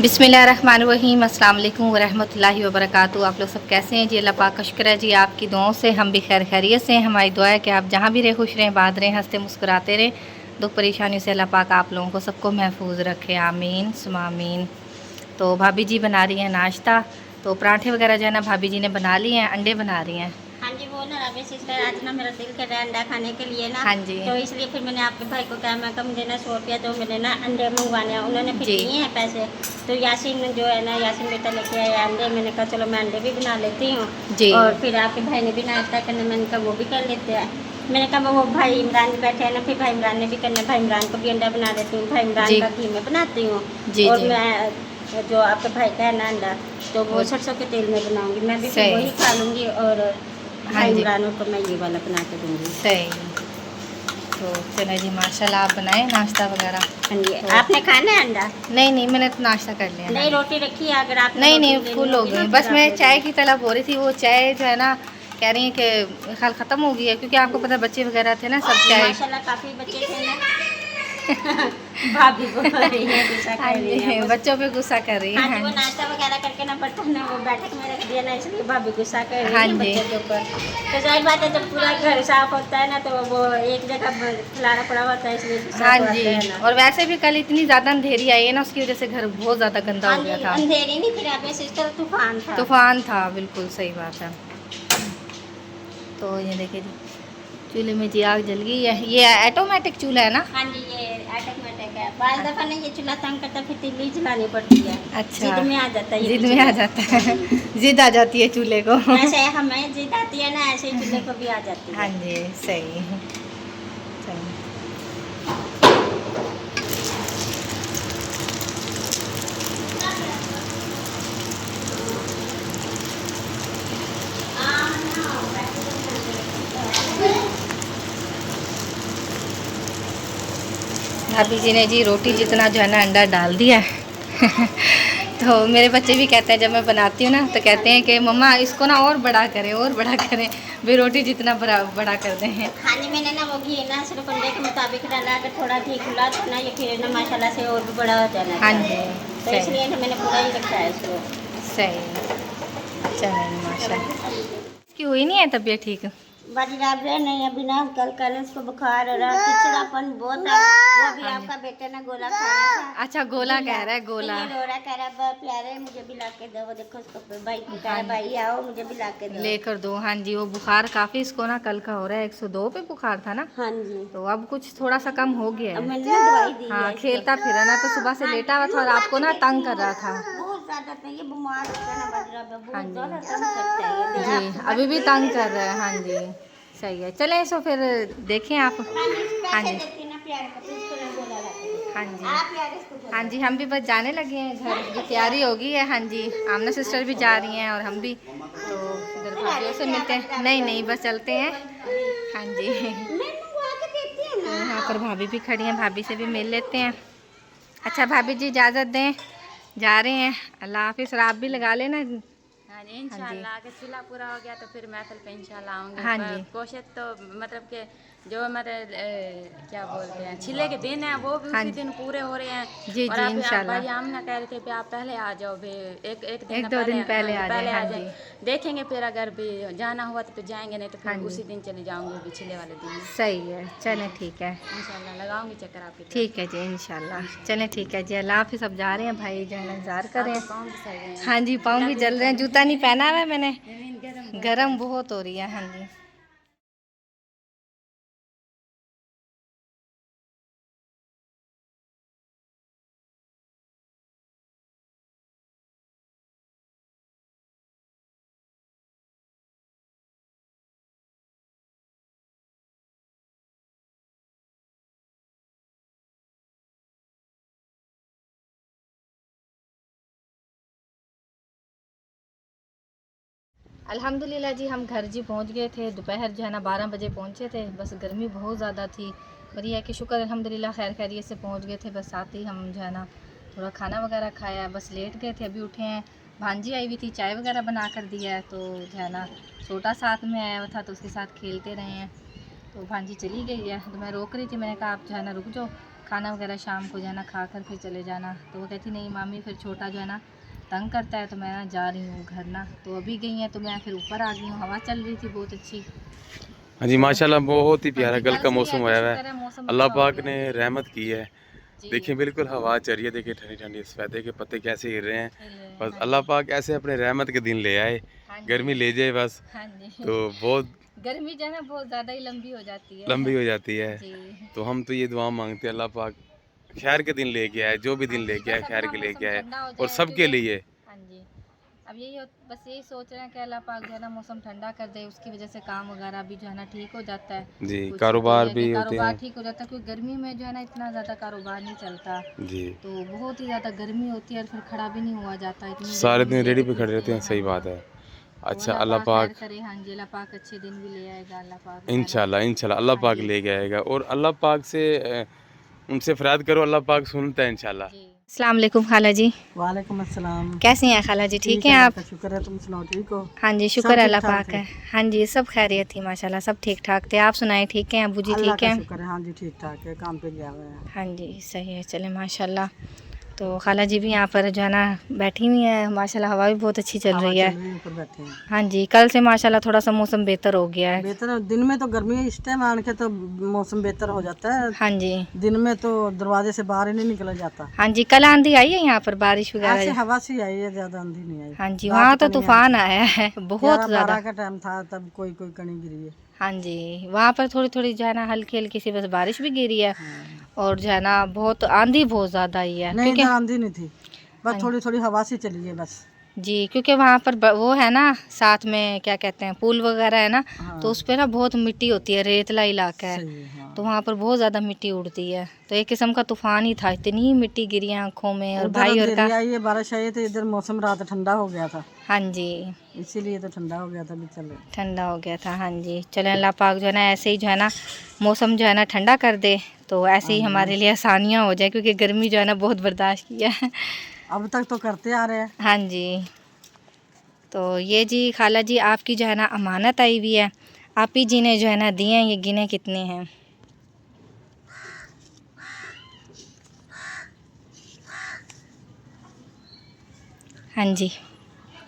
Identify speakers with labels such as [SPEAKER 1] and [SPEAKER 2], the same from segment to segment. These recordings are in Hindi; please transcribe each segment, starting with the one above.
[SPEAKER 1] बिस्मिल्लाहिर्रहमानिर्रहीम, अस्सलाम वालेकुम वरहमतुल्लाहि वबरकातुहू। आप लोग सब कैसे हैं जी? अल्लाह पाक का शुक्र है जी, आपकी दुआओं से हम भी खैर खैरियत से हैं। हमारी दुआ है कि आप जहाँ भी रहे खुश रहें, बात रहें, हंसते मुस्कुराते रहें। दुख परेशानियों से अल्लाह पाक आप लोगों को सबको महफूज रखे, आमीन सुमा आमीन। तो भाभी जी बना रही हैं नाश्ता, तो पराठे वगैरह जो है ना भाभी जी ने बना लिए हैं, अंडे बना रही हैं।
[SPEAKER 2] हाँ जी, वो ना रवि सिस्टर आज ना मेरा दिल कर रहा है अंडा खाने के लिए ना।
[SPEAKER 1] हाँ जी
[SPEAKER 2] तो इसलिए फिर मैंने आपके भाई को कहा, मैं कहा मुझे ना 100 रुपया दो, मैंने ना अंडे मंगवाने हैं। उन्होंने फिर
[SPEAKER 1] जी
[SPEAKER 2] दिए हैं पैसे। तो यासीन जो है ना, यासीन बेटा लेके आया अंडे। मैंने कहा चलो मैं अंडे भी बना लेती हूँ।
[SPEAKER 1] जी
[SPEAKER 2] और फिर आपके भाई ने भी नाश्ता करना, मैंने कहा वो भी कर लेते हैं। मैंने कहा वो भाई इमरान बैठे हैं ना, फिर भाई इमरान ने भी करना, भाई इमरान को भी अंडा बना देती हूँ। भाई इमरान
[SPEAKER 1] जी
[SPEAKER 2] का घी में बनाती हूँ।
[SPEAKER 1] जी
[SPEAKER 2] और
[SPEAKER 1] जी
[SPEAKER 2] मैं जो आपके भाई का है ना अंडा, तो वो सरसों के तेल में बनाऊँगी। मैं भी फिर
[SPEAKER 1] सही।
[SPEAKER 2] वही खा लूँगी और
[SPEAKER 1] हाँ
[SPEAKER 2] भाई
[SPEAKER 1] जी
[SPEAKER 2] इमरान को मैं ये वाला बना के दूँगी।
[SPEAKER 1] सही। तो चलो जी, माशाल्लाह आप बनाएं नाश्ता वगैरह।
[SPEAKER 2] हाँ जी,
[SPEAKER 1] तो
[SPEAKER 2] आपने खाना है अंडा?
[SPEAKER 1] नहीं नहीं, मैंने तो नाश्ता कर लिया। हाँ
[SPEAKER 2] नहीं,
[SPEAKER 1] जी।
[SPEAKER 2] रोटी रखी है, अगर आपने
[SPEAKER 1] नहीं
[SPEAKER 2] रोटी
[SPEAKER 1] नहीं,
[SPEAKER 2] लेनी
[SPEAKER 1] फुल हो
[SPEAKER 2] होगी ना
[SPEAKER 1] गई।
[SPEAKER 2] फिर
[SPEAKER 1] बस
[SPEAKER 2] आप
[SPEAKER 1] मैं
[SPEAKER 2] ले
[SPEAKER 1] चाय
[SPEAKER 2] लेना।
[SPEAKER 1] की तलब हो रही थी, वो चाय जो है ना कह रही है कि ख्याल ख़त्म हो गई है, क्योंकि आपको पता बच्चे वगैरह थे ना सब चाय।
[SPEAKER 2] माशाल्लाह काफ़ी बच्चे थे ना। भाभी बोल रही है, गुस्सा
[SPEAKER 1] हाँ
[SPEAKER 2] कर रही है
[SPEAKER 1] जी,
[SPEAKER 2] बस।
[SPEAKER 1] बच्चों पे गुस्सा कर रही है।
[SPEAKER 2] हाँ जी,
[SPEAKER 1] हाँ
[SPEAKER 2] वो
[SPEAKER 1] जी
[SPEAKER 2] नाश्ता वगैरह करके ना बर्तन वो बैठक में रख दिया ना, इसलिए भाभी गुस्सा कर रही
[SPEAKER 1] हाँ
[SPEAKER 2] है
[SPEAKER 1] जी
[SPEAKER 2] बच्चों के ऊपर। तो जाहिर बात है, जब पूरा घर साफ होता है ना, तो वो एक जगह खिलाना पड़ा होता है, इसलिए गुस्सा
[SPEAKER 1] हाँ
[SPEAKER 2] तो
[SPEAKER 1] जी।
[SPEAKER 2] आता है ना।
[SPEAKER 1] और वैसे भी कल इतनी ज़्यादा अंधेरी आई है ना, उसकी वजह से घर बहुत ज़्यादा गंदा
[SPEAKER 2] हाँ
[SPEAKER 1] हो
[SPEAKER 2] जी,
[SPEAKER 1] गया था।
[SPEAKER 2] अंधेरी नहीं थी राबे सिस्टर, तूफान था।
[SPEAKER 1] तूफान था, बिल्कुल सही बात है। तो ये देखिए जी, चूल्हे में जी आग जल गई है। ये ऑटोमेटिक चूल्हा है ना?
[SPEAKER 2] हाँ जी, ये ऑटोमेटिक है। बार दफ़ा नहीं, ये चूल्हा तंग करता, फिर तिल्ली जलानी पड़ती है।
[SPEAKER 1] अच्छा,
[SPEAKER 2] जिद में आ जाता है ये
[SPEAKER 1] जिद
[SPEAKER 2] भी
[SPEAKER 1] में आ
[SPEAKER 2] चूल्हा।
[SPEAKER 1] जाता
[SPEAKER 2] हाँ
[SPEAKER 1] है।
[SPEAKER 2] जी,
[SPEAKER 1] जिद आ जाती है चूल्हे को।
[SPEAKER 2] जैसे हमें जिद आती है ना, ऐसे ही चूल्हे को भी आ जाती
[SPEAKER 1] हाँ
[SPEAKER 2] है।
[SPEAKER 1] जी सही। चलो भाभी जी ने जी रोटी जितना जो है ना अंडा डाल दिया है। तो मेरे बच्चे भी कहते हैं, जब मैं बनाती हूँ ना तो कहते हैं कि मम्मा इसको ना और बड़ा करें, और बड़ा करें, भाई रोटी जितना बड़ा कर दें।
[SPEAKER 2] हाँ जी, मैंने ना वो घी ना सिर्फ अंडे के मुताबिक डाला। अगर थोड़ा घी खुला तो ना ये फिर ना माशाल्लाह से और भी बड़ा हो जाना
[SPEAKER 1] हाँ जी
[SPEAKER 2] चाहिए। तो
[SPEAKER 1] सही
[SPEAKER 2] इसलिए ना मैंने पूरा ही रखा है इसको।
[SPEAKER 1] सही। चलें माशाल्लाह। इसकी हुई नहीं है तबीयत ठीक?
[SPEAKER 2] बड़ी रात नहीं, अभी ना कल इसको बुखार हो रहा, चिड़चिड़ापन बहुत है। वो भी
[SPEAKER 1] हाँ जी।
[SPEAKER 2] आपका बेटा ना गोला खा रहा था।
[SPEAKER 1] अच्छा, गोला कह रहा है,
[SPEAKER 2] तो
[SPEAKER 1] गोला।
[SPEAKER 2] ये रो रहा, कह रहा प्यारे मुझे भी ला के दो। वो देखो उसको भाई को कह
[SPEAKER 1] हाँ
[SPEAKER 2] रहा, भाई आओ मुझे भी ला के दो।
[SPEAKER 1] लेकर दो। हाँ जी, वो बुखार काफ़ी इसको ना कल का हो रहा है, 102 पे बुखार था ना।
[SPEAKER 2] हाँ जी,
[SPEAKER 1] तो अब कुछ थोड़ा सा कम हो गया
[SPEAKER 2] अब
[SPEAKER 1] है।
[SPEAKER 2] मैंने ना दवाई दी
[SPEAKER 1] हाँ,
[SPEAKER 2] है इसको।
[SPEAKER 1] खेलता फिरा ना, तो सुबह से
[SPEAKER 2] हाँ
[SPEAKER 1] लेटा हुआ
[SPEAKER 2] जी,
[SPEAKER 1] था और आपको ना तंग कर रहा था।
[SPEAKER 2] बहुत ज्यादा था ये, बीमार होता है ना बाजरा में,
[SPEAKER 1] हाँ
[SPEAKER 2] बहुत ज्यादा
[SPEAKER 1] जी
[SPEAKER 2] तंग करता है ये।
[SPEAKER 1] जी,
[SPEAKER 2] आप सुबह
[SPEAKER 1] अभी भी
[SPEAKER 2] से
[SPEAKER 1] तंग कर रहा है। हाँ जी सही है। चलें इसको फिर देखें आप।
[SPEAKER 2] हाँ जी,
[SPEAKER 1] हाँ
[SPEAKER 2] पैसे
[SPEAKER 1] जी
[SPEAKER 2] देती ना प्यारे को, तो इसको ना बोला रखा।
[SPEAKER 1] हाँ जी
[SPEAKER 2] आप यार इसको
[SPEAKER 1] हाँ
[SPEAKER 2] बोला।
[SPEAKER 1] जी, हम भी बस जाने लगे हैं घर की तैयारी हो गई है। हाँ जी, आमना सिस्टर भी जा रही हैं और हम भी। तो इधर भाभीयों से मिलते हैं। नहीं नहीं, बस चलते हैं। हाँ जी।
[SPEAKER 2] मैं मंगवा के देती हूँ
[SPEAKER 1] तो
[SPEAKER 2] ना
[SPEAKER 1] यहाँ पर
[SPEAKER 2] आप।
[SPEAKER 1] भाभी भी खड़ी हैं, भाभी से भी मिल लेते हैं। अच्छा भाभी जी, इजाज़त दें, जा रहे हैं। अल्लाह हाफिज़। और आप भी लगा लेना।
[SPEAKER 3] हाँ जी,
[SPEAKER 1] हाँ जी
[SPEAKER 3] इंशाल्लाह अगर सिला पूरा हो गया तो फिर महफिल पे इंशाल्लाह आऊँगी।
[SPEAKER 1] हाँ
[SPEAKER 3] पर
[SPEAKER 1] जी
[SPEAKER 3] कोशिश तो मतलब कि जो मतलब क्या बोलते हैं छिले के दिन है वो भी
[SPEAKER 1] हाँ
[SPEAKER 3] उसी
[SPEAKER 1] जी
[SPEAKER 3] दिन पूरे हो रहे हैं।
[SPEAKER 1] जी
[SPEAKER 3] और
[SPEAKER 1] जी
[SPEAKER 3] आप
[SPEAKER 1] इंशाल्लाह।
[SPEAKER 3] भाई आमना कह रहे थे कि आप पहले आ जाओ भी, एक दिन
[SPEAKER 1] एक
[SPEAKER 3] ना
[SPEAKER 1] दो
[SPEAKER 3] पहले।
[SPEAKER 1] दिन
[SPEAKER 3] हाँ
[SPEAKER 1] पहले
[SPEAKER 3] जी,
[SPEAKER 1] आ जाए।
[SPEAKER 3] पहले
[SPEAKER 1] हाँ
[SPEAKER 3] आ जाए।
[SPEAKER 1] जी
[SPEAKER 3] देखेंगे फिर अगर भी जाना हुआ तो फिर जाएंगे, नहीं तो
[SPEAKER 1] हाँ
[SPEAKER 3] फिर
[SPEAKER 1] जी
[SPEAKER 3] उसी दिन चले जाऊँगी भी छिले वाले दिन।
[SPEAKER 1] सही है।
[SPEAKER 3] हाँ
[SPEAKER 1] चलें
[SPEAKER 3] जी,
[SPEAKER 1] ठीक है।
[SPEAKER 3] इंशाल्लाह लगाऊँगी चक्कर आपकी
[SPEAKER 1] ठीक
[SPEAKER 3] तरफ।
[SPEAKER 1] है जी इंशाल्लाह। चलें
[SPEAKER 3] इंशाल्लाह
[SPEAKER 1] ठीक है जी, अल्लाह हाफिज़। अब जा रहे हैं, भाई जो है ना इंतज़ार कर रहे
[SPEAKER 3] आपके
[SPEAKER 1] हैं।
[SPEAKER 3] पाँव भी सड़ गए
[SPEAKER 1] हाँ जी,
[SPEAKER 3] हैं,
[SPEAKER 1] पाँव
[SPEAKER 3] जूता
[SPEAKER 1] भी
[SPEAKER 3] भी नहीं
[SPEAKER 1] जल रहे हैं, जूता नहीं
[SPEAKER 3] पहने।
[SPEAKER 1] पहना हुआ है मैंने।
[SPEAKER 3] जमीन गर्म बहुत है।
[SPEAKER 1] गर्म बहुत हो रही है। हाँ जी अल्हम्दुलिल्लाह जी, हम घर जी पहुंच गए थे। दोपहर जो है ना 12 बजे पहुंचे थे। बस गर्मी बहुत ज़्यादा थी, पर यह है कि शुक्र अल्हम्दुलिल्लाह खैर खैरियत से पहुंच गए थे। बस साथ ही हम जो है ना थोड़ा खाना वगैरह खाया, बस लेट गए थे, अभी उठे हैं। भांजी आई हुई थी, चाय वगैरह बना कर दिया है। तो जो है ना छोटा साथ में आया हुआ था, तो उसके साथ खेलते रहे हैं। तो भांजी चली गई है, तो मैं रोक रही थी, मैंने कहा आप जो है ना रुक जाओ, खाना वगैरह शाम को जो है ना खा कर फिर चले जाना। तो वो कहती नहीं मामी फिर छोटा जो है ना तंग करता है, तो मैं ना जा रही हूँ घर ना। तो अभी गई हैं तो मैं फिर ऊपर आ गई हूँ, हवा चल रही थी बहुत अच्छी।
[SPEAKER 4] हाँ जी माशाल्लाह बहुत ही प्यारा कल का मौसम हुआ
[SPEAKER 1] शुक्र
[SPEAKER 4] है,
[SPEAKER 1] है मौसम
[SPEAKER 4] अल्लाह
[SPEAKER 1] अच्छा हो
[SPEAKER 4] पाक
[SPEAKER 1] गया
[SPEAKER 4] ने
[SPEAKER 1] है।
[SPEAKER 4] रहमत की है।
[SPEAKER 1] जी,
[SPEAKER 4] देखिए बिल्कुल हवा चल रही है, देखिए ठंडी ठंडी सफ़ेदे के पत्ते कैसे हिल रहे हैं।
[SPEAKER 1] हिल रहे हैं,
[SPEAKER 4] बस
[SPEAKER 1] हाँ
[SPEAKER 4] अल्लाह
[SPEAKER 1] जी,
[SPEAKER 4] पाक ऐसे अपने रहमत के दिन ले आए,
[SPEAKER 1] हाँ जी,
[SPEAKER 4] गर्मी ले जाए बस।
[SPEAKER 1] हाँ जी।
[SPEAKER 4] तो बहुत
[SPEAKER 1] गर्मी जो है ना बहुत ज़्यादा ही लंबी हो जाती है।
[SPEAKER 4] लंबी हो जाती है।
[SPEAKER 1] जी,
[SPEAKER 4] तो हम तो ये दुआ मांगते हैं अल्लाह पाक खैर के दिन लेके आए, जो भी
[SPEAKER 1] हाँ
[SPEAKER 4] दिन
[SPEAKER 1] जी,
[SPEAKER 4] लेके आए
[SPEAKER 1] बस
[SPEAKER 4] खैर
[SPEAKER 1] अपना
[SPEAKER 4] के
[SPEAKER 1] मौसम
[SPEAKER 4] लेके आए
[SPEAKER 1] ठंडा हो
[SPEAKER 4] और
[SPEAKER 1] जाए
[SPEAKER 4] सबके
[SPEAKER 1] क्योंकि
[SPEAKER 4] लिए।
[SPEAKER 1] हाँ जी, अब बस यही सोच रहे हैं कि अल्लाह पाक जो है ना मौसम ठंडा कर दे, उसकी वजह से काम वगैरह भी जो है ना ठीक हो जाता है।
[SPEAKER 4] जी
[SPEAKER 1] कुछ तो ये
[SPEAKER 4] कारोबार
[SPEAKER 1] है कि
[SPEAKER 4] भी होते
[SPEAKER 1] कारोबार
[SPEAKER 4] हैं।
[SPEAKER 1] ठीक हो जाता है, क्योंकि गर्मी में जो है ना इतना ज़्यादा कारोबार नहीं चलता।
[SPEAKER 4] जी
[SPEAKER 1] तो बहुत ही ज़्यादा गर्मी होती है और फिर खड़ा भी नहीं हुआ जाता, इतनी
[SPEAKER 4] सारे
[SPEAKER 1] गर्मी
[SPEAKER 4] दिन रेडी पे
[SPEAKER 1] होती
[SPEAKER 4] खड़े रहते
[SPEAKER 1] है।
[SPEAKER 4] हैं,
[SPEAKER 1] हाँ
[SPEAKER 4] सही
[SPEAKER 1] जी,
[SPEAKER 4] बात है।
[SPEAKER 1] तो
[SPEAKER 4] अच्छा
[SPEAKER 1] अल्लाह
[SPEAKER 4] अल्लाह
[SPEAKER 1] पाक खैर
[SPEAKER 4] पाक
[SPEAKER 1] करे। हाँ जी, अल्लाह पाक अच्छे दिन भी ले आएगा अल्लाह पाक जो है ना।
[SPEAKER 4] इंशाल्लाह इंशाल्लाह अल्लाह
[SPEAKER 1] हाँ
[SPEAKER 4] पाक
[SPEAKER 1] जी,
[SPEAKER 4] लेके आएगा और अल्लाह पाक से उनसे फरियाद करो, अल्लाह पाक सुनता है इंशाल्लाह।
[SPEAKER 1] जी। अस्सलाम वालेकुम खाला जी,
[SPEAKER 5] वालेकुम अस्सलाम।
[SPEAKER 1] कैसी हैं खाला जी? ठीक हैं
[SPEAKER 5] अल्लाह
[SPEAKER 1] आप?
[SPEAKER 5] का शुक्र है, तुम सुनाओ ठीक हो?
[SPEAKER 1] हाँ जी, शुक्र
[SPEAKER 5] सब
[SPEAKER 1] है
[SPEAKER 5] ठीक
[SPEAKER 1] अल्लाह
[SPEAKER 5] ठाक
[SPEAKER 1] पाक
[SPEAKER 5] थे?
[SPEAKER 1] है। हाँ जी, सब खैरियत थी माशाल्लाह, सब ठीक ठाक थे। आप सुनाएं ठीक हैं? अबू जी
[SPEAKER 5] अल्लाह
[SPEAKER 1] ठीक
[SPEAKER 5] का
[SPEAKER 1] हैं?
[SPEAKER 5] शुक्र है, हाँ जी ठीक ठाक है, काम पे गया हुआ है।
[SPEAKER 1] हाँ जी, सही है, चले माशाल्लाह। तो खाला जी भी यहाँ पर जो है ना बैठी हुई हैं माशाल्लाह, हवा भी बहुत अच्छी चल
[SPEAKER 5] हवा
[SPEAKER 1] रही
[SPEAKER 5] चल
[SPEAKER 1] है।
[SPEAKER 5] रही है, ऊपर बैठे हैं।
[SPEAKER 1] हाँ जी, कल से माशाल्लाह थोड़ा सा मौसम बेहतर हो गया है।
[SPEAKER 5] बेहतर है, दिन में तो गर्मी है, इस टाइम आने के तो मौसम बेहतर हो जाता है।
[SPEAKER 1] हाँ जी,
[SPEAKER 5] दिन में तो दरवाजे से बाहर ही नहीं निकला जाता।
[SPEAKER 1] हाँ जी, कल आंधी आई है यहाँ पर, बारिश
[SPEAKER 5] ऐसे
[SPEAKER 1] वगैरह।
[SPEAKER 5] हवा सी आई है, ज्यादा आंधी नहीं आई।
[SPEAKER 1] हाँ जी,
[SPEAKER 5] रात
[SPEAKER 1] वहाँ तो
[SPEAKER 5] को नहीं आई
[SPEAKER 1] तूफान
[SPEAKER 5] थी।
[SPEAKER 1] आया है बहुत
[SPEAKER 5] 11-12
[SPEAKER 1] ज़्यादा।
[SPEAKER 5] का टाइम था तब कोई कोई कणी गिरी है।
[SPEAKER 1] हाँ जी, वहाँ पर थोड़ी थोड़ी जो है ना हल्की हल्की सी बस बारिश भी गिरी है। और जो है ना बहुत आंधी बहुत ज़्यादा आई है
[SPEAKER 5] नहीं
[SPEAKER 1] क्योंकि
[SPEAKER 5] इधर आंधी नहीं थी, बस थोड़ी थोड़ी हवा सी चली है बस।
[SPEAKER 1] जी, क्योंकि वहाँ पर वो है ना साथ में क्या कहते हैं पुल वगैरह है ना, तो उस पे ना बहुत मिट्टी होती है, रेतला इलाका है।
[SPEAKER 5] सही है, हाँ।
[SPEAKER 1] तो वहाँ पर बहुत ज़्यादा मिट्टी उड़ती है, तो एक किस्म का तूफान ही था, इतनी मिट्टी गिरी आँखों में। और
[SPEAKER 5] उधर
[SPEAKER 1] भाई और
[SPEAKER 5] अंधेरी
[SPEAKER 1] का
[SPEAKER 5] आई है, बारिश आई है, तो इधर मौसम रात ठंडा हो गया था,
[SPEAKER 1] हाँ जी,
[SPEAKER 5] इसीलिए तो ठंडा हो गया था भी चले।
[SPEAKER 1] ठंडा हो गया था। हाँ जी, चले अल्लाह पाक जो है ना ऐसे ही जो है ना मौसम जो है ना ठंडा कर दे, तो ऐसे ही हमारे लिए आसानियाँ हो जाए, क्योंकि गर्मी जो है ना बहुत बर्दाश्त किया है।
[SPEAKER 5] अब तक तो करते आ रहे हैं।
[SPEAKER 1] हाँ जी, तो ये जी खाला जी आपकी जो है ना अमानत आई हुई है, आप ही जी ने जो है ना दिए हैं, ये गिने कितने हैं? हाँ जी,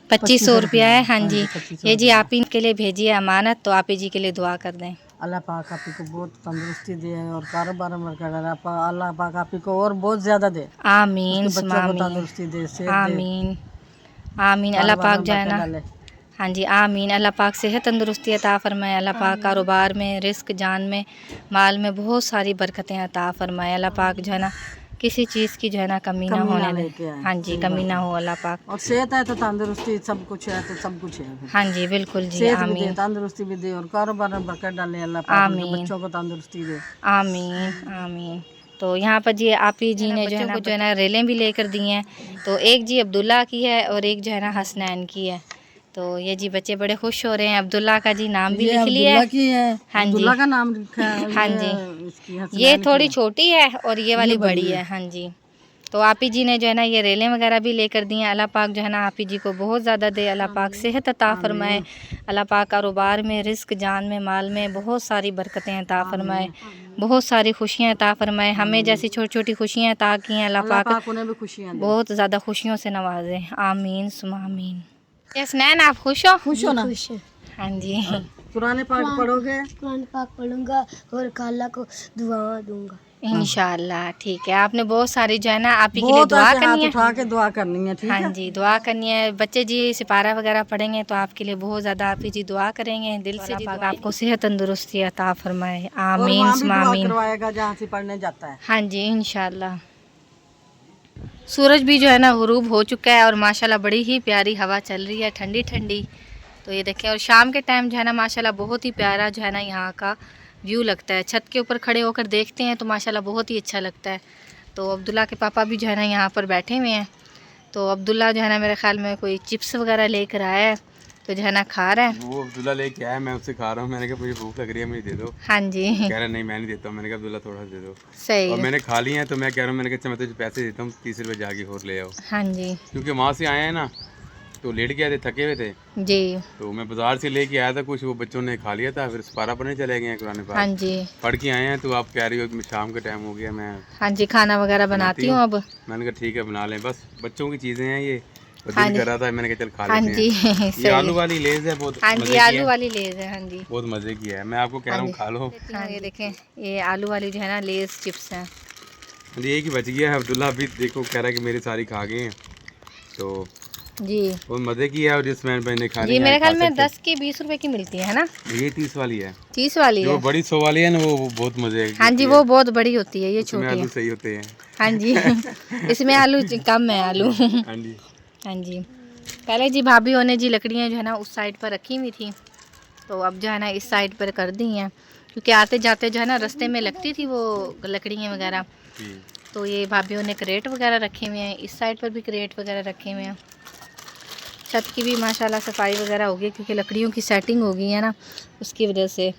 [SPEAKER 1] 2500 रुपया है। हाँ जी,
[SPEAKER 5] 2500
[SPEAKER 1] ये जी आप ही के लिए भेजी है अमानत, तो आप ही जी के लिए दुआ कर दें।
[SPEAKER 5] अल्लाह पाक आप ही को बहुत तंदुरुस्ती दे और कारोबार में कर अल्लाह पाक आप ही को और बहुत ज़्यादा दे,
[SPEAKER 1] आमीन
[SPEAKER 5] उसके
[SPEAKER 1] सुमा
[SPEAKER 5] बच्चों को
[SPEAKER 1] आमीन,
[SPEAKER 5] तंदुरुस्ती दे, सेहत दे,
[SPEAKER 1] आमीन आमीन। अल्लाह
[SPEAKER 5] कारोबार
[SPEAKER 1] पाक
[SPEAKER 5] में
[SPEAKER 1] जो है
[SPEAKER 5] बरकत
[SPEAKER 1] ना,
[SPEAKER 5] डाले।
[SPEAKER 1] हाँ जी आमीन, अल्लाह पाक सेहत तंदुरुस्ती अता फरमाए, अल्लाह पाक कारोबार में, रिस्क जान में, माल में बहुत सारी बरकतें अता फरमाए। अल्लाह पाक जो है ना किसी चीज़ की जो है ना कमी ना होने दे।
[SPEAKER 5] लेके आए,
[SPEAKER 1] हाँ जी, कमी ना हो अल्लाह पाक।
[SPEAKER 5] और सेहत है तो तंदुरुस्ती सब कुछ है, तो सब कुछ है।
[SPEAKER 1] हाँ जी बिल्कुल जी,
[SPEAKER 5] सेहत भी दे,
[SPEAKER 1] आमीन
[SPEAKER 5] तंदुरुस्ती भी दे और कारोबार में बरकत डाले अल्लाह पाक, उनके
[SPEAKER 1] आमीन
[SPEAKER 5] बच्चों को तंदुरुस्ती दे।
[SPEAKER 1] आमीन आमीन। तो यहाँ पर जी आप ही जी ने जो है ना रेलें भी लेकर दी हैं, तो एक जी अब्दुल्ला की है और एक जो है ना हसनैन की है। तो ये जी बच्चे बड़े खुश हो रहे हैं। अब्दुल्ला का जी नाम भी लिख लिया है।
[SPEAKER 5] की है,
[SPEAKER 1] हाँ जी,
[SPEAKER 5] अब्दुल्ला का नाम लिखा है।
[SPEAKER 1] हाँ
[SPEAKER 5] ये
[SPEAKER 1] जी,
[SPEAKER 5] इसकी हसनैन
[SPEAKER 1] ये
[SPEAKER 5] की
[SPEAKER 1] थोड़ी
[SPEAKER 5] है।
[SPEAKER 1] छोटी है और ये वाली
[SPEAKER 5] बड़ी
[SPEAKER 1] बड़ी है। हाँ जी, तो आप ही जी ने जो है ना ये रेलें वगैरह भी लेकर दी हैं। अल्लाह पाक जो है ना आप ही जी को बहुत ज़्यादा दे, अल्लाह पाक सेहत अता फरमाए, अल्लाह पाक कारोबार में, रिस्क जान में, माल में बहुत सारी बरकतें अता फरमाए, बहुत सारी खुशियाँ अता फरमाए। हमें जैसी छोटी छोटी खुशियाँ अता की हैं, अल्लाह पाक
[SPEAKER 5] उन्हें भी खुशियाँ दे।
[SPEAKER 1] बहुत ज़्यादा खुशियों से नवाजे। आमीन सुमा आमीन। हसनैन आप खुश हो?
[SPEAKER 5] खुश हो ना?
[SPEAKER 1] हाँ जी,
[SPEAKER 5] पुराने पाक पढ़ोगे?
[SPEAKER 6] कुरान पाक पढ़ूंगा और खाला को दुआ दूंगा
[SPEAKER 1] इंशाल्लाह। ठीक है, आपने बहुत सारी जो है ना आप ही के लिए
[SPEAKER 5] बहुत
[SPEAKER 1] दुआ
[SPEAKER 5] ऐसे हाथ
[SPEAKER 1] करनी है।
[SPEAKER 5] उठा के दुआ करनी है, ठीक
[SPEAKER 1] हाँ
[SPEAKER 5] है?
[SPEAKER 1] जी, दुआ करनी है। बच्चे जी सिपारा वगैरह पढ़ेंगे तो आपके लिए बहुत ज़्यादा आप ही जी दुआ करेंगे दिल से जी, आपको सेहत तंदुरुस्ती अता फरमाए।
[SPEAKER 5] और
[SPEAKER 1] आमीन
[SPEAKER 5] वहाँ भी
[SPEAKER 1] सुमा
[SPEAKER 5] दुआ
[SPEAKER 1] आमीन।
[SPEAKER 5] करवाएगा जहाँ से पढ़ने जाता है।
[SPEAKER 1] हाँ जी इंशाल्लाह। सूरज भी जो है ना गुरूब हो चुका है और माशाल्लाह बड़ी ही प्यारी हवा चल रही है, ठंडी ठंडी। तो ये देखें, और शाम के टाइम जो है ना माशाल्लाह बहुत ही प्यारा जो है ना यहाँ का व्यू लगता है। छत के ऊपर खड़े होकर देखते हैं तो माशाल्लाह बहुत ही अच्छा लगता है। तो अब्दुल्ला के पापा भी जो है ना यहाँ पर बैठे हुए हैं। तो अब्दुल्ला जो है ना मेरे ख्याल में कोई चिप्स वगैरह लेकर आया है, तो जो है ना खा रहा है।
[SPEAKER 4] वो अब्दुल्ला लेके आया, मैं उससे खा रहा हूँ। मैंने कहा मुझे भूख लग रही है, मुझे दे दो।
[SPEAKER 1] हाँ जी,
[SPEAKER 4] कह रहा नहीं मैं नहीं देता हूँ। मैंने कहा अब्दुल्ला थोड़ा दे दो।
[SPEAKER 1] सही
[SPEAKER 4] और
[SPEAKER 1] है।
[SPEAKER 4] मैंने खा लिया है तो मैं कह रहा हूँ, मैंने कहा अच्छा मैं तुझे पैसे देता हूँ, 30 रुपये जाके और ले आओ,
[SPEAKER 1] हाँ जी,
[SPEAKER 4] क्योंकि वहाँ से आए हैं ना तो लेट गए थे, थके हुए थे,
[SPEAKER 1] जी
[SPEAKER 4] तो मैं बाजार से लेके आया था कुछ, वो बच्चों ने खा लिया था, फिर सपारा पढ़ने चले गए हैं कुरान
[SPEAKER 1] हाँ
[SPEAKER 4] पाक
[SPEAKER 1] जी
[SPEAKER 4] पढ़ के आए हैं। तो आप कह रही हो कि शाम का टाइम हो गया, मैं
[SPEAKER 1] हाँ जी खाना वगैरह बनाती हूँ अब।
[SPEAKER 4] मैंने कहा ठीक है बना लें, बस बच्चों की चीज़ें हैं ये,
[SPEAKER 1] हाँ
[SPEAKER 4] दिल
[SPEAKER 1] जी।
[SPEAKER 4] कर रहा था, मैंने कहा चल खा
[SPEAKER 1] हाँ
[SPEAKER 4] लेते
[SPEAKER 1] जी
[SPEAKER 4] हैं। ये
[SPEAKER 1] सही
[SPEAKER 4] आलू
[SPEAKER 1] है।
[SPEAKER 4] वाली लेज है, बहुत
[SPEAKER 1] हाँ
[SPEAKER 4] मज़े
[SPEAKER 1] जी
[SPEAKER 4] की
[SPEAKER 1] आलू
[SPEAKER 4] है,
[SPEAKER 1] वाली लेज है। हाँ जी
[SPEAKER 4] बहुत मज़े की है, मैं आपको कह रहा हूँ खा लो।
[SPEAKER 1] हाँ ये देखें ये आलू वाली जो है ना लेज चिप्स हैं।
[SPEAKER 4] ये एक ही बच गया है, अब्दुल्ला अभी देखो कह रहा है कि मेरी सारी खा गए हैं, तो
[SPEAKER 1] जी
[SPEAKER 4] बहुत मज़े की है। और जिस मैंने खानी
[SPEAKER 1] जी
[SPEAKER 4] है
[SPEAKER 1] मेरे
[SPEAKER 4] खा
[SPEAKER 1] ख्याल में
[SPEAKER 4] सकते हैं।
[SPEAKER 1] 10 की 20 रुपए की मिलती है ना।
[SPEAKER 4] ये 30 वाली है,
[SPEAKER 1] 30 वाली
[SPEAKER 4] जो
[SPEAKER 1] है।
[SPEAKER 4] बड़ी 100 वाली है ना वो बहुत मज़े की
[SPEAKER 1] हाँ जी
[SPEAKER 4] होती
[SPEAKER 1] वो
[SPEAKER 4] है,
[SPEAKER 1] बहुत बड़ी होती है, ये
[SPEAKER 4] उसमें
[SPEAKER 1] छोटी
[SPEAKER 4] आलू
[SPEAKER 1] है।
[SPEAKER 4] सही होते हैं।
[SPEAKER 1] हाँ जी इसमें आलू कम है आलू।
[SPEAKER 4] हाँ जी
[SPEAKER 1] हाँ जी पहले जी भाभी ने जी लकड़ियाँ जो है ना उस साइड पर रखी हुई थी, तो अब जो है ना इस साइड पर कर दी हैं, क्योंकि आते जाते जो है ना रास्ते में लगती थी वो लकड़ियाँ वगैरह।
[SPEAKER 4] जी।
[SPEAKER 1] तो ये भाभीयों ने क्रेट वगैरह रखे हुए हैं, इस साइड पर भी क्रेट वगैरह रखे हुए हैं। छत की भी माशाल्लाह सफाई वगैरह हो गई, क्योंकि लकड़ियों की सेटिंग हो गई है ना उसकी वजह से।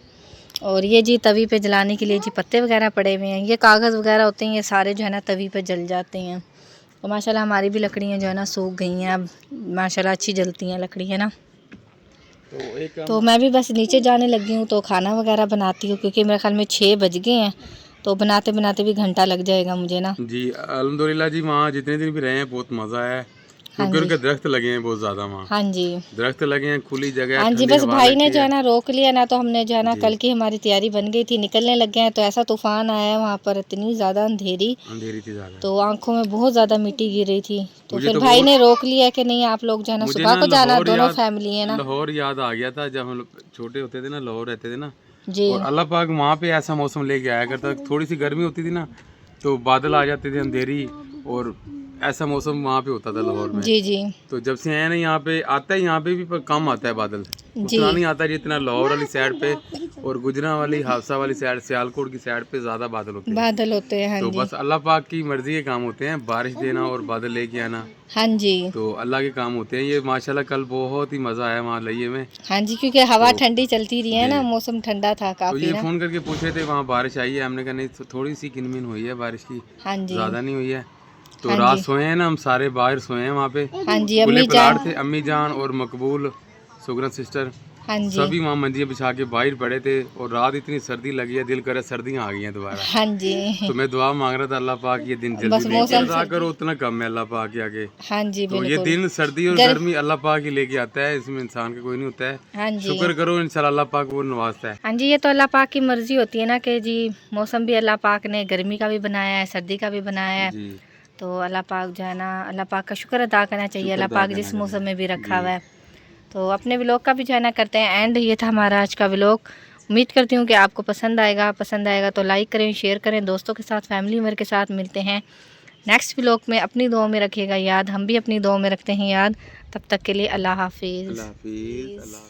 [SPEAKER 1] और ये जी तवी पे जलाने के लिए जी पत्ते वगैरह पड़े हुए हैं, ये कागज़ वगैरह होते हैं, ये सारे जो है ना तवी पे जल जाते हैं। तो माशाल्लाह हमारी भी लकड़ियाँ जो है ना सूख गई हैं अब, माशाल्लाह अच्छी जलती हैं लकड़ी है ना। तो मैं भी बस नीचे जाने लगी हूँ, तो खाना वगैरह बनाती हूँ, क्योंकि मेरे ख्याल में 6 बज गए हैं, तो बनाते बनाते भी घंटा लग जाएगा मुझे ना।
[SPEAKER 4] जी अल्हम्दुलिल्लाह जी, वहाँ जितने दिन भी रहे हैं बहुत मज़ा आया है,
[SPEAKER 1] हाँ
[SPEAKER 4] क्योंकि
[SPEAKER 1] जी
[SPEAKER 4] उनके दरख्त लगे हैं बहुत ज़्यादा वहाँ,
[SPEAKER 1] हाँ जी
[SPEAKER 4] दरख्त लगे हैं, खुली जगह है,
[SPEAKER 1] हाँ जी।
[SPEAKER 4] ठंडी
[SPEAKER 1] बस
[SPEAKER 4] हवा
[SPEAKER 1] भाई ने
[SPEAKER 4] लगती
[SPEAKER 1] जो है ना रोक लिया ना, तो हमने जो है ना
[SPEAKER 4] जी।
[SPEAKER 1] कल की हमारी तैयारी बन गई थी, निकलने लग गए हैं, तो ऐसा तूफान आया है वहाँ पर, इतनी ज़्यादा अंधेरी,
[SPEAKER 4] अंधेरी थी ज़्यादा।
[SPEAKER 1] तो आंखों में बहुत ज़्यादा मिट्टी गिर रही थी। तो
[SPEAKER 4] मुझे
[SPEAKER 1] फिर
[SPEAKER 4] तो
[SPEAKER 1] भाई
[SPEAKER 4] बहुत-
[SPEAKER 1] ने रोक लिया कि नहीं आप लोग जो है ना
[SPEAKER 4] मुझे
[SPEAKER 1] सुबह
[SPEAKER 4] ना
[SPEAKER 1] को जाना,
[SPEAKER 4] लाहौर
[SPEAKER 1] दोनों
[SPEAKER 4] याद,
[SPEAKER 1] फैमिली है ना।
[SPEAKER 4] लाहौर याद आ गया था जब हम लोग छोटे होते थे ना, लाहौर रहते थे ना,
[SPEAKER 1] जी
[SPEAKER 4] और अल्लाह पाक वहाँ पे ऐसा मौसम लेके आया करता, थोड़ी सी गर्मी होती थी ना तो बादल आ जाते थे, अंधेरी, और ऐसा मौसम वहाँ पे होता था लाहौर में।
[SPEAKER 1] जी जी
[SPEAKER 4] तो जब से आए ना यहाँ पे आता है, यहाँ पे भी पर कम आता है बादल,
[SPEAKER 1] जी
[SPEAKER 4] उतना नहीं आता जितना लाहौर वाली साइड पे और गुजरा वाली हादसा वाली साइड, सियालकोट की साइड पे ज़्यादा बादल होते हैं।
[SPEAKER 1] बादल होते हैं। हाँ
[SPEAKER 4] तो
[SPEAKER 1] जी
[SPEAKER 4] बस अल्लाह पाक की मर्जी के काम होते हैं, बारिश देना और बादल लेके आना,
[SPEAKER 1] हाँ जी
[SPEAKER 4] तो अल्लाह के काम होते हैं ये। माशाल्लाह कल बहुत ही मज़ा आया वहाँ लइये में।
[SPEAKER 1] हाँ जी, क्योंकि हवा
[SPEAKER 4] तो-
[SPEAKER 1] ठंडी चलती रही है ना,
[SPEAKER 4] जी।
[SPEAKER 1] मौसम ठंडा था
[SPEAKER 4] तो
[SPEAKER 1] काफ़ी
[SPEAKER 4] ये
[SPEAKER 1] ना।
[SPEAKER 4] फ़ोन करके पूछ रहे थे वहाँ बारिश आई है, हमने कहा नहीं, थोड़ी सी किनमिन हुई है बारिश की,
[SPEAKER 1] हाँ जी
[SPEAKER 4] ज़्यादा नहीं हुई है। तो
[SPEAKER 1] हाँ
[SPEAKER 4] रात
[SPEAKER 1] जी।
[SPEAKER 4] सोए हैं ना, हम सारे बाहर सोए हैं वहाँ पे,
[SPEAKER 1] हाँ जी
[SPEAKER 4] खुले
[SPEAKER 1] अम्मी जान।
[SPEAKER 4] प्लाट थे, अम्मी जान और मकबूल सुगरन सिस्टर
[SPEAKER 1] हाँ जी
[SPEAKER 4] सभी वहाँ मंजियाँ बिछा के बाहर पड़े थे, और रात इतनी सर्दी लगी है, दिल करे सर्दियाँ आ गई हैं दोबारा।
[SPEAKER 1] हाँ जी
[SPEAKER 4] तो मैं दुआ मांग रहा था अल्लाह पाक ये दिन
[SPEAKER 1] बस
[SPEAKER 4] जल्दी लेके
[SPEAKER 1] मौसम
[SPEAKER 4] अदा करो, उतना कम है अल्लाह पाक के आगे।
[SPEAKER 1] हाँ जी
[SPEAKER 4] तो ये
[SPEAKER 1] बिल्कुल।
[SPEAKER 4] दिन सर्दी और गर्मी अल्लाह पाक ही लेके आता है, इसमें इंसान का कोई नहीं होता है।
[SPEAKER 1] हाँ जी
[SPEAKER 4] शुक्र करो इंशाल्लाह अल्लाह पाक वो नवाजता है।
[SPEAKER 1] हाँ जी, ये तो अल्लाह पाक की मर्जी होती है ना, कि जी मौसम भी अल्लाह पाक ने गर्मी का भी बनाया है, सर्दी का भी बनाया है।
[SPEAKER 4] जी
[SPEAKER 1] तो अल्लाह पाक जो है ना, अल्लाह पाक का शुक्र अदा करना चाहिए,
[SPEAKER 4] शुक्र
[SPEAKER 1] अल्लाह
[SPEAKER 4] अदा
[SPEAKER 1] पाक
[SPEAKER 4] करना
[SPEAKER 1] जिस मौसम में भी रखा
[SPEAKER 4] जी।
[SPEAKER 1] हुआ है। तो अपने व्लॉग का भी जो है ना करते हैं एंड। ये था हमारा आज का व्लॉग, उम्मीद करती हूँ कि आपको पसंद आएगा तो लाइक करें, शेयर करें, दोस्तों के साथ, फैमिली मेंबर के साथ। मिलते हैं नेक्स्ट व्लॉग में, अपनी दुआओं में रखिएगा याद, हम भी अपनी दुआओं में रखते हैं याद। तब तक के लिए अल्लाह हाफिज़।
[SPEAKER 4] अल्लाह हाफिज़।